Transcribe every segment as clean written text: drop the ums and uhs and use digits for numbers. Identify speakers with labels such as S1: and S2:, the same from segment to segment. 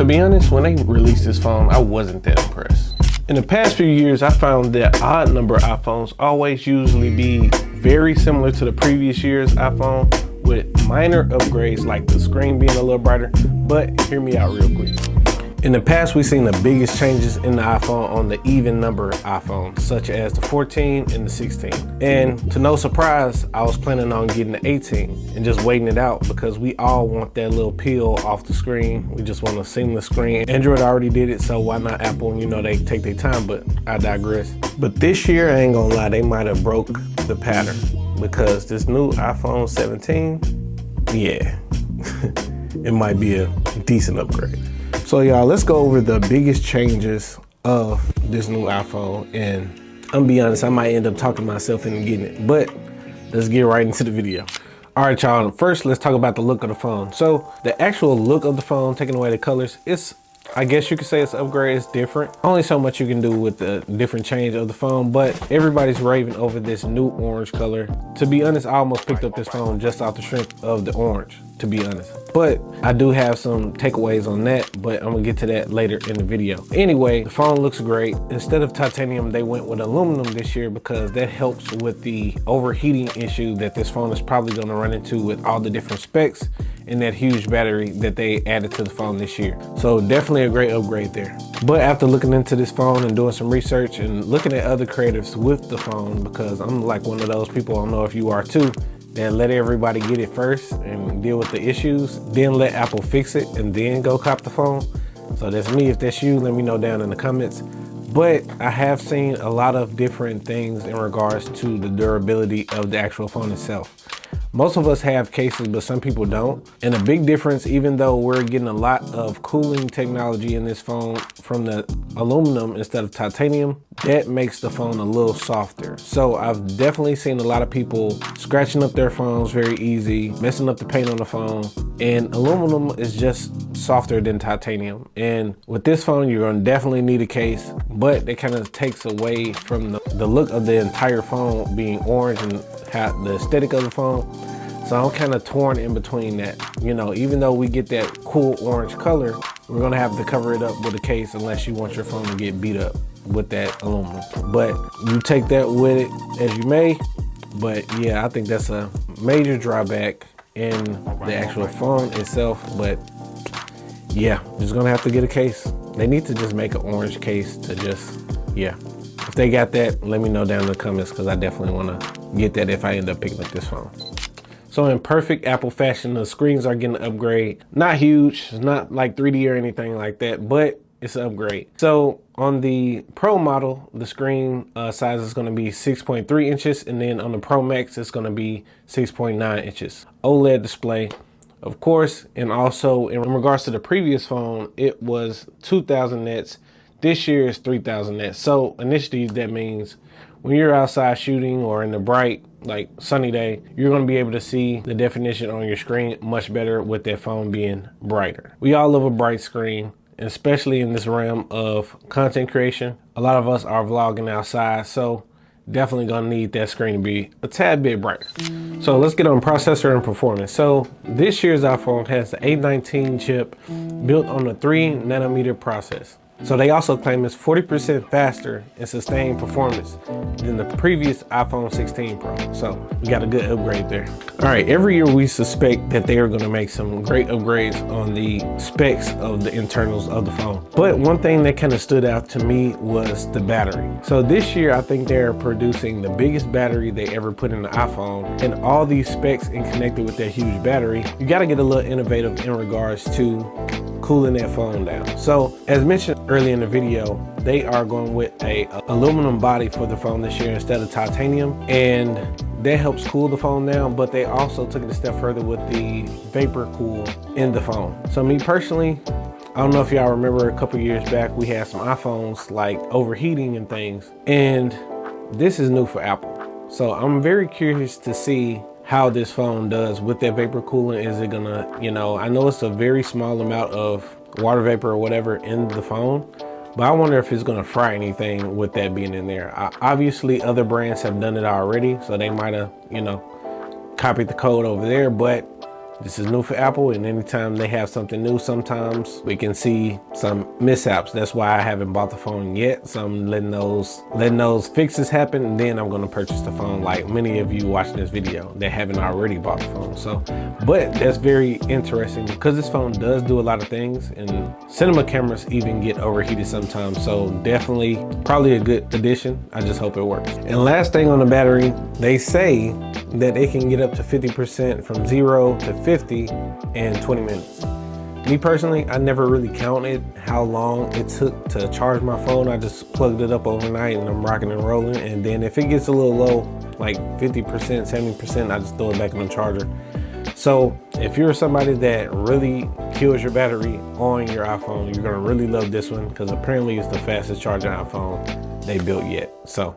S1: To be honest, when they released this phone, I wasn't that impressed. In the past few years, I found that odd number iPhones always usually be very similar to the previous year's iPhone with minor upgrades like the screen being a little brighter, but hear me out real quick. In the past, we've seen the biggest changes in the iPhone on the even number iPhones, such as the 14 and the 16. And to no surprise, I was planning on getting the 18 and just waiting it out because we all want that little peel off the screen. We just want a seamless screen. Android already did it, so why not Apple? You know, they take their time, but I digress. But this year, I ain't gonna lie, they might have broke the pattern because this new iPhone 17, yeah, it might be a decent upgrade. So y'all, let's go over the biggest changes of this new iPhone, and I'm gonna be honest, I might end up talking myself into getting it, but let's get right into the video. All right, y'all, first let's talk about the look of the phone. So the actual look of the phone, taking away the colors, I guess you could say it's an upgrade, it's different. Only so much you can do with the different change of the phone, but everybody's raving over this new orange color. To be honest, I almost picked up this phone just off the strength of the orange, to be honest. But I do have some takeaways on that, but I'm gonna get to that later in the video. Anyway, the phone looks great. Instead of titanium, they went with aluminum this year because that helps with the overheating issue that this phone is probably gonna run into with all the different specs and that huge battery that they added to the phone this year. So definitely a great upgrade there. But after looking into this phone and doing some research and looking at other creatives with the phone, because I'm like one of those people, I don't know if you are too, then let everybody get it first and deal with the issues, then let Apple fix it and then go cop the phone. So that's me. If that's you, let me know down in the comments. But I have seen a lot of different things in regards to the durability of the actual phone itself. Most of us have cases, but some people don't. And a big difference, even though we're getting a lot of cooling technology in this phone from the aluminum instead of titanium, that makes the phone a little softer. So I've definitely seen a lot of people scratching up their phones very easy, messing up the paint on the phone. And aluminum is just softer than titanium. And with this phone, you're gonna definitely need a case, but it kind of takes away from the look of the entire phone being orange and the aesthetic of the phone. So I'm kind of torn in between that. You know, even though we get that cool orange color, we're gonna have to cover it up with a case unless you want your phone to get beat up with that aluminum. But you take that with it as you may. But yeah, I think that's a major drawback in the actual phone itself. But yeah, just gonna have to get a case. They need to just make an orange case to just, yeah. If they got that, let me know down in the comments because I definitely want to get that if I end up picking up this phone. So in perfect Apple fashion, the screens are getting an upgrade. Not huge, it's not like 3D or anything like that, but it's an upgrade. So on the Pro model, the screen size is going to be 6.3 inches, and then on the Pro Max, it's going to be 6.9 inches. OLED display, of course, and also in regards to the previous phone, it was 2,000 nits. This year is 3,000 nits. So initially that means when you're outside shooting or in a bright, like sunny day, you're gonna be able to see the definition on your screen much better with that phone being brighter. We all love a bright screen, and especially in this realm of content creation. A lot of us are vlogging outside, so definitely gonna need that screen to be a tad bit brighter. So let's get on processor and performance. So this year's iPhone has the A19 chip built on a 3nm process. So they also claim it's 40% faster in sustained performance than the previous iPhone 16 Pro. So we got a good upgrade there. All right, every year we suspect that they are gonna make some great upgrades on the specs of the internals of the phone. But one thing that kind of stood out to me was the battery. So this year, I think they're producing the biggest battery they ever put in the iPhone, and all these specs and connected with that huge battery. You gotta get a little innovative in regards to cooling that phone down. So as mentioned earlier in the video, they are going with a aluminum body for the phone this year instead of titanium, and that helps cool the phone down, but they also took it a step further with the vapor cool in the phone. So me personally, I don't know if y'all remember a couple years back, we had some iPhones like overheating and things, and this is new for Apple. So I'm very curious to see how this phone does with that vapor cooling. Is it gonna, I know it's a very small amount of water vapor or whatever in the phone, but I wonder if it's gonna fry anything with that being in there. Obviously other brands have done it already, so they might have, copied the code over there, but This is new for Apple, and anytime they have something new, sometimes we can see some mishaps. That's why I haven't bought the phone yet. So I'm letting those fixes happen, and then I'm gonna purchase the phone, like many of you watching this video that haven't already bought the phone. So, but that's very interesting because this phone does do a lot of things, and cinema cameras even get overheated sometimes. So definitely probably a good addition. I just hope it works. And last thing on the battery, they say that it can get up to 50% from 0 to 50 in 20 minutes. Me personally, I never really counted how long it took to charge my phone. I just plugged it up overnight and I'm rocking and rolling. And then if it gets a little low, like 50%, 70%, I just throw it back in the charger. So if you're somebody that really kills your battery on your iPhone, you're gonna really love this one because apparently it's the fastest charging iPhone they built yet. So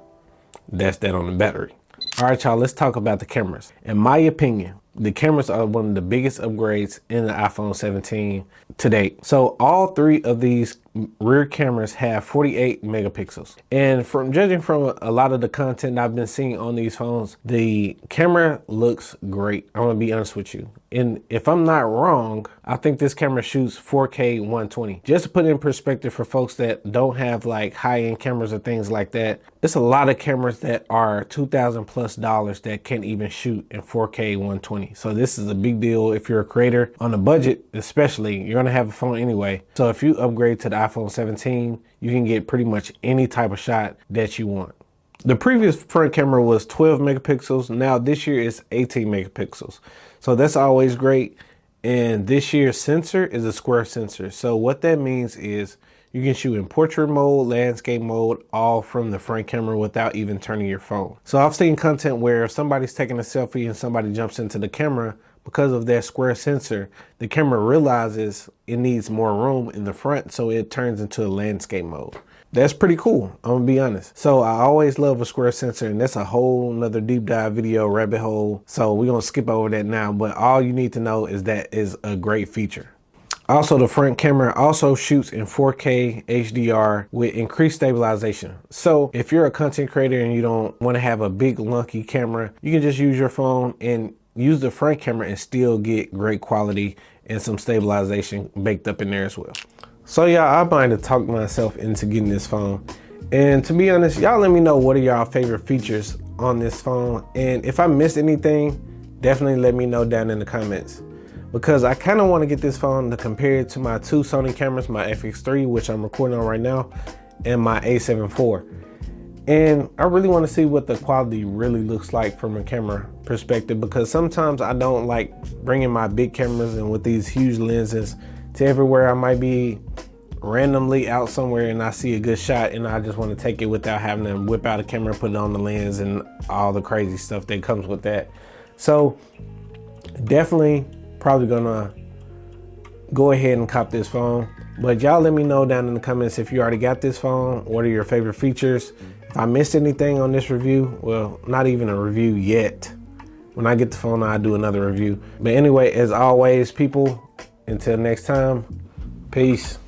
S1: that's that on the battery. All right, y'all, let's talk about the cameras. In my opinion, the cameras are one of the biggest upgrades in the iPhone 17 to date. So all three of these rear cameras have 48 megapixels. And from judging from a lot of the content I've been seeing on these phones, the camera looks great. I'm gonna be honest with you. And if I'm not wrong, I think this camera shoots 4K 120. Just to put it in perspective for folks that don't have like high-end cameras or things like that, it's a lot of cameras that are $2,000+ that can't even shoot in 4K 120. So this is a big deal if you're a creator on a budget, especially. You're gonna have a phone anyway. So if you upgrade to the iPhone 17, you can get pretty much any type of shot that you want. The previous front camera was 12 megapixels. Now this year is 18 megapixels. So that's always great. And this year's sensor is a square sensor. So what that means is you can shoot in portrait mode, landscape mode, all from the front camera without even turning your phone. So I've seen content where if somebody's taking a selfie and somebody jumps into the camera, because of that square sensor, the camera realizes it needs more room in the front, so it turns into a landscape mode. That's pretty cool, I'm gonna be honest. So I always love a square sensor, and that's a whole nother deep dive video, rabbit hole. So we're gonna skip over that now, but all you need to know is that is a great feature. Also, the front camera also shoots in 4K HDR with increased stabilization. So if you're a content creator and you don't wanna have a big lunky camera, you can just use your phone and use the front camera and still get great quality and some stabilization baked up in there as well. So y'all, I might have talked myself into getting this phone. And to be honest, y'all let me know what are y'all favorite features on this phone. And if I missed anything, definitely let me know down in the comments. Because I kind of want to get this phone to compare it to my two Sony cameras, my FX3, which I'm recording on right now, and my A7 IV. And I really want to see what the quality really looks like from a camera perspective, because sometimes I don't like bringing my big cameras and with these huge lenses to everywhere. I might be randomly out somewhere and I see a good shot and I just want to take it without having to whip out a camera, put it on the lens and all the crazy stuff that comes with that. So definitely probably gonna go ahead and cop this phone. But y'all let me know down in the comments if you already got this phone. What are your favorite features? If I missed anything on this review, well, not even a review yet. When I get the phone, I'll do another review. But anyway, as always, people, until next time, peace.